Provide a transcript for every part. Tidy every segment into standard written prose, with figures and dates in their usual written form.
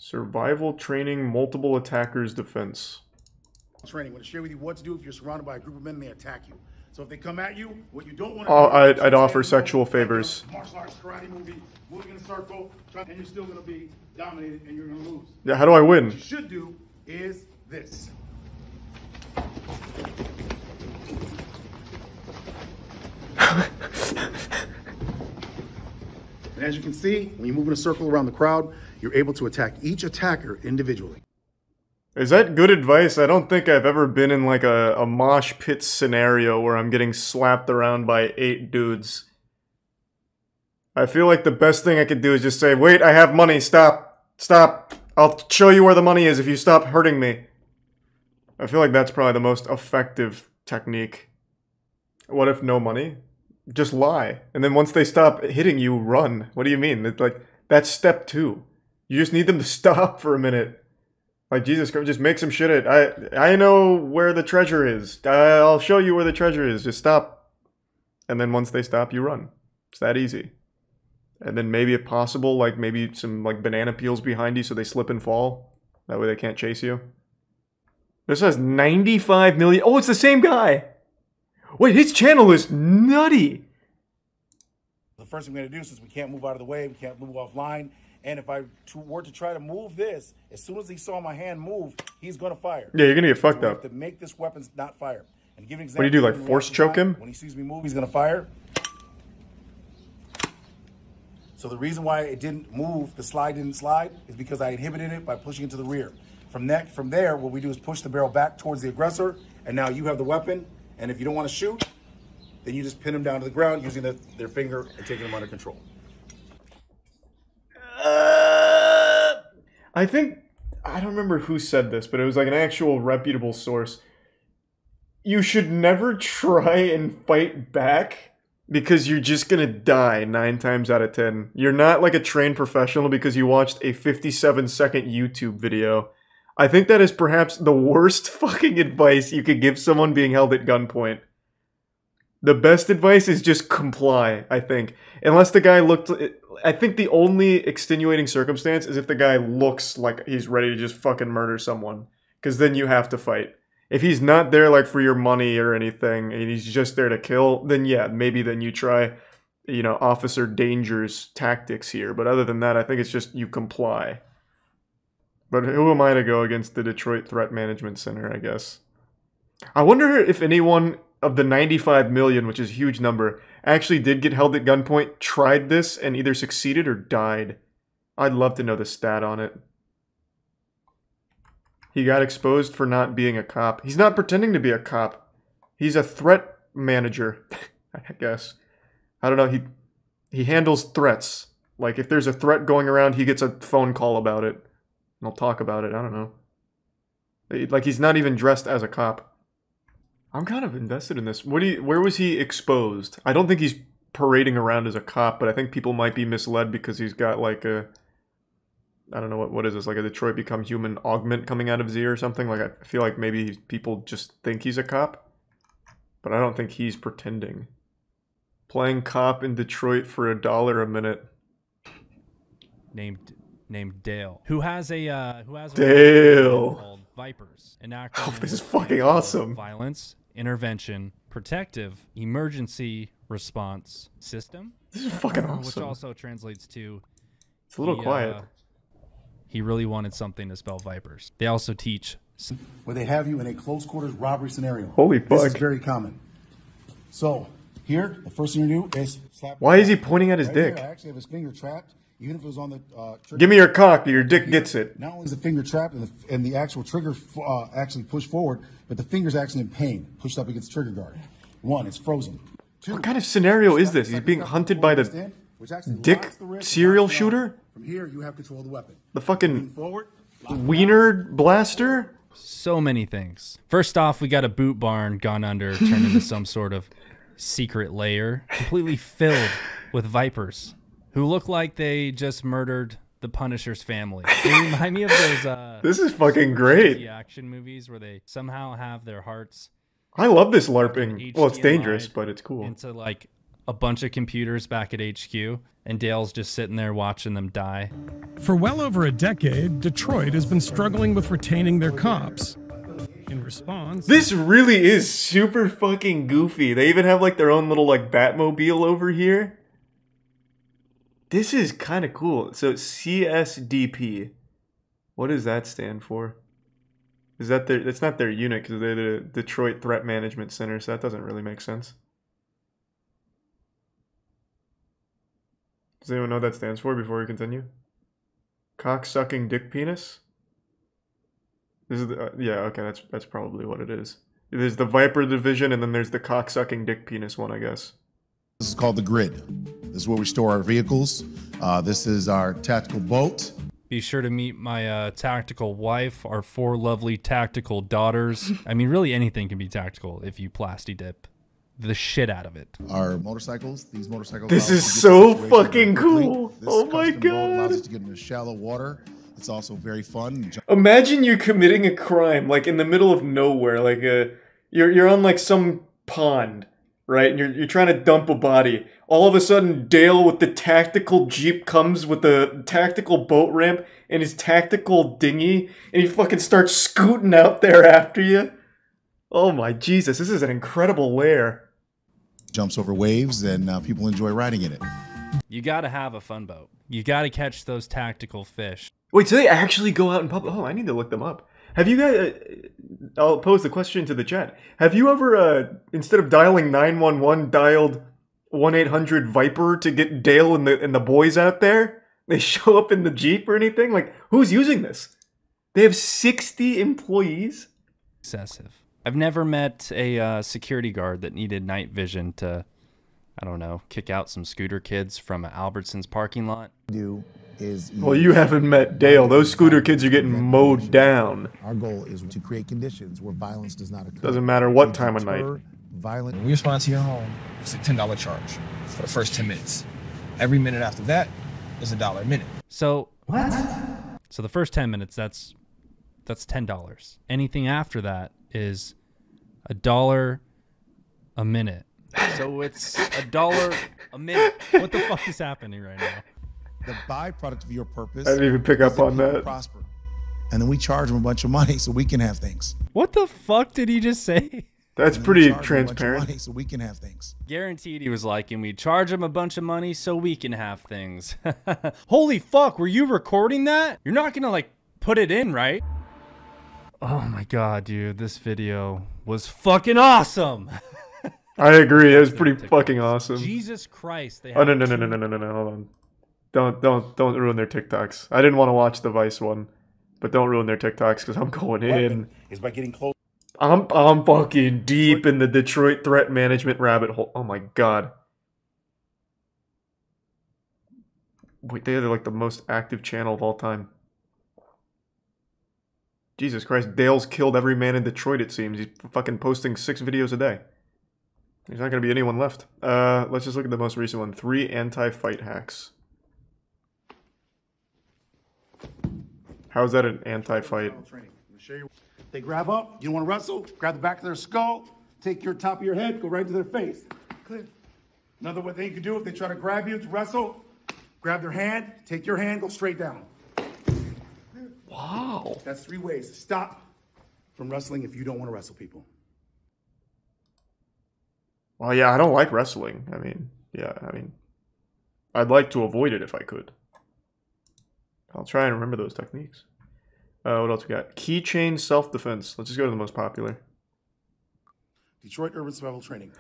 Survival training, multiple attackers defense. Training. I'm going to share with you what to do if you're surrounded by a group of men and they attack you. So if they come at you, what you don't want to do... I'd offer sexual favors. Martial arts, karate movie, moving in a circle, and you're still going to be dominated and you're going to lose. Yeah, how do I win? What you should do is this. And as you can see, when you move in a circle around the crowd, you're able to attack each attacker individually. Is that good advice? I don't think I've ever been in like a mosh pit scenario where I'm getting slapped around by 8 dudes. I feel like the best thing I could do is just say, wait, I have money, stop, stop. I'll show you where the money is if you stop hurting me. I feel like that's probably the most effective technique. What if no money? Just lie. And then once they stop hitting you, run. What do you mean? It's like, that's step 2. You just need them to stop for a minute. Like, Jesus Christ, just make some shit. I know where the treasure is. I'll show you where the treasure is. Just stop. And then once they stop, you run. It's that easy. And then maybe if possible, like maybe some like banana peels behind you so they slip and fall. That way they can't chase you. This has 95 million. Oh, it's the same guy. Wait, his channel is nutty. The first thing we're going to do, since we can't move out of the way, we can't move offline. And if I were to try to move this, as soon as he saw my hand move, he's going to fire. Yeah, you're going to get fucked up. To make this weapon not fire. And give an example. What do you do, like force choke him? When he sees me move, he's going to fire. So the reason why it didn't move, the slide didn't slide, is because I inhibited it by pushing it to the rear. From there, what we do is push the barrel back towards the aggressor, and now you have the weapon, and if you don't want to shoot, then you just pin them down to the ground using their finger and taking them under control. I think, I don't remember who said this, but it was like an actual reputable source. You should never try and fight back because you're just gonna die 9 times out of 10. You're not like a trained professional because you watched a 57-second YouTube video. I think that is perhaps the worst fucking advice you could give someone being held at gunpoint. The best advice is just comply, I think. Unless the guy looked... I think the only extenuating circumstance is if the guy looks like he's ready to just fucking murder someone. Because then you have to fight. If he's not there like for your money or anything, and he's just there to kill, then yeah, maybe then you try, you know, Officer Danger's tactics here. But other than that, I think it's just you comply. But who am I to go against the Detroit Threat Management Center, I guess? I wonder if anyone of the 95 million, which is a huge number, actually did get held at gunpoint, tried this, and either succeeded or died. I'd love to know the stat on it. He got exposed for not being a cop. He's not pretending to be a cop. He's a threat manager, I guess. I don't know, he handles threats. Like, if there's a threat going around, he gets a phone call about it. And I'll talk about it, I don't know. Like, he's not even dressed as a cop. I'm kind of invested in this. Where was he exposed? I don't think he's parading around as a cop, but I think people might be misled because he's got like a... I don't know, what is this? Like a Detroit Become Human augment coming out of Z or something? Like, I feel like maybe people just think he's a cop. But I don't think he's pretending. Playing cop in Detroit for $1 a minute. Named Dale, who has a Dale called Vipers, an oh, this is fucking awesome. Violence, intervention, protective, emergency response system. This is fucking awesome. Which also translates to... It's a little quiet. He really wanted something to spell Vipers. They also teach... Where they have you in a close quarters robbery scenario. Holy fuck. This is very common. So, here, the first thing you do is slap... Why is he pointing at his dick? Here, I actually have his finger trapped. Even if it was on the trigger. Give me your cock, your dick gets it. Not only is the finger trapped and the actual trigger actually pushed forward, but the finger's actually in pain, pushed up against the trigger guard. 1, it's frozen. 2, what kind of scenario is this? He's being hunted by the dick serial shooter? From here, you have control of the weapon. The fucking wiener blaster? So many things. First off, we got a boot barn gone under, turned into some sort of secret lair, completely filled with vipers. Who look like they just murdered the Punisher's family. They remind me of those this is fucking great. Action movies where they somehow have their hearts. I love this LARPing. Well, it's dangerous, but it's cool. Into like a bunch of computers back at HQ, and Dale's just sitting there watching them die. For well over a decade, Detroit has been struggling with retaining their cops. In response, This really is super fucking goofy. They even have like their own little like Batmobile over here. This is kind of cool. So CSDP. What does that stand for? Is that their, that's not their unit because they're the Detroit Threat Management Center, so that doesn't really make sense. Does anyone know what that stands for before we continue? Cock-sucking dick penis? This is the, yeah, okay, that's probably what it is. There's the Viper division, and then there's the cock-sucking dick penis one, I guess. This is called the grid. This is where we store our vehicles. This is our tactical boat. Be sure to meet my tactical wife, our 4 lovely tactical daughters. I mean, really anything can be tactical if you plasti dip the shit out of it. Our motorcycles. These motorcycles. This allow is us to get so the situation fucking quickly. cool. This Oh my custom boat allows God. us to get into shallow water. It's also very fun. Imagine you committing a crime like in the middle of nowhere, like you're on like some pond, right? And you're trying to dump a body. All of a sudden, Dale with the tactical jeep comes with the tactical boat ramp and his tactical dinghy, and he fucking starts scooting out there after you. Oh my Jesus, this is an incredible lair. Jumps over waves, and people enjoy riding in it. You gotta have a fun boat. You gotta catch those tactical fish. Wait, so they actually go out in public? Oh, I need to look them up. Have you guys... I'll pose the question to the chat. Have you ever, instead of dialing 911, dialed 1-800-VIPER to get Dale and the boys out there? They show up in the Jeep or anything? Like, who's using this? They have 60 employees? Excessive. I've never met a security guard that needed night vision to, I don't know, kick out some scooter kids from Albertson's parking lot. Well, you haven't met Dale. Those scooter kids are getting mowed down. Our goal is to create conditions where violence does not occur. Doesn't matter what time of night. Violent. When we respond to your home, it's a $10 charge for the first 10 minutes. Every minute after that is $1 a minute. So what? So the first 10 minutes, that's $10. Anything after that is $1 a minute. So it's $1 a minute. What the fuck is happening right now? The byproduct of your purpose. I didn't even pick up on that. Prosper. And then we charge them a bunch of money so we can have things. What the fuck did he just say? That's And then we pretty charge them a bunch of transparent. money so we can have things. Guaranteed he was like, and we charge him a bunch of money so we can have things. Holy fuck, were you recording that? You're not gonna like put it in, right? Oh my god, dude, this video was fucking awesome. I agree. It was pretty fucking awesome. Jesus Christ. They Oh, have no, hold on. Don't ruin their TikToks. I didn't want to watch the Vice one, but don't ruin their TikToks because I'm going in. Is by getting close. I'm fucking deep in the Detroit threat management rabbit hole. Oh my god. Wait, they're like the most active channel of all time. Jesus Christ, Dale's killed every man in Detroit, it seems. He's fucking posting 6 videos a day. There's not gonna be anyone left. Let's just look at the most recent one. 3 anti-fight hacks. How is that an anti-fight? They grab up. You don't want to wrestle? Grab the back of their skull. Take your top of your head. Go right to their face. Clear. Another way thing you can do if they try to grab you to wrestle, grab their hand. Take your hand. Go straight down. Wow. That's 3 ways to stop from wrestling if you don't want to wrestle people. Well, yeah, I don't like wrestling. I mean, I'd like to avoid it if I could. I'll try and remember those techniques. What else we got? Keychain self-defense. Let's just go to the most popular. Detroit Urban Survival Training.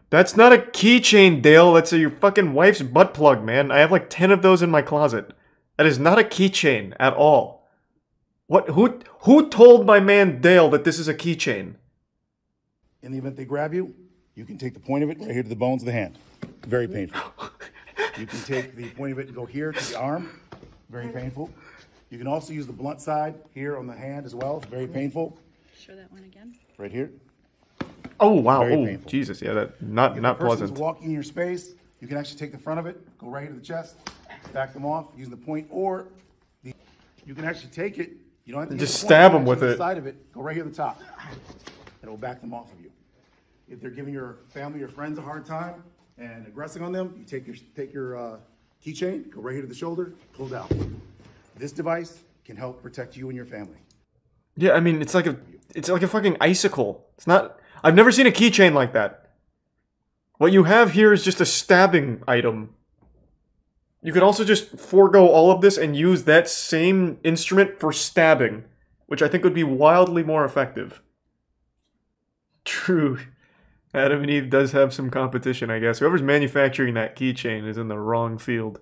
That's not a keychain, Dale. That's your fucking wife's butt plug, man. I have like 10 of those in my closet. That is not a keychain at all. What? Who told my man Dale that this is a keychain? In the event they grab you, you can take the point of it right here to the bones of the hand. Very painful. You can take the point of it and go here to the arm. Very painful. You can also use the blunt side here on the hand as well. It's very painful. Show that one again. Right here. Oh wow! Very Oh painful. Jesus! Yeah, that not If not the person's pleasant. walking in your space, you can actually take the front of it, go right into the chest, back them off using the point, or you can actually take it. You don't have to use Just the point, stab you them can with actually use it. the side of it. Go right here at the top. It'll back them off of you. If they're giving your family or friends a hard time, and aggressing on them, you take your keychain, go right here to the shoulder, pull down. This device can help protect you and your family. Yeah, I mean, it's like a fucking icicle. It's not. I've never seen a keychain like that. What you have here is just a stabbing item. You could also just forego all of this and use that same instrument for stabbing, which I think would be wildly more effective. True. Adam and Eve does have some competition, I guess. Whoever's manufacturing that keychain is in the wrong field.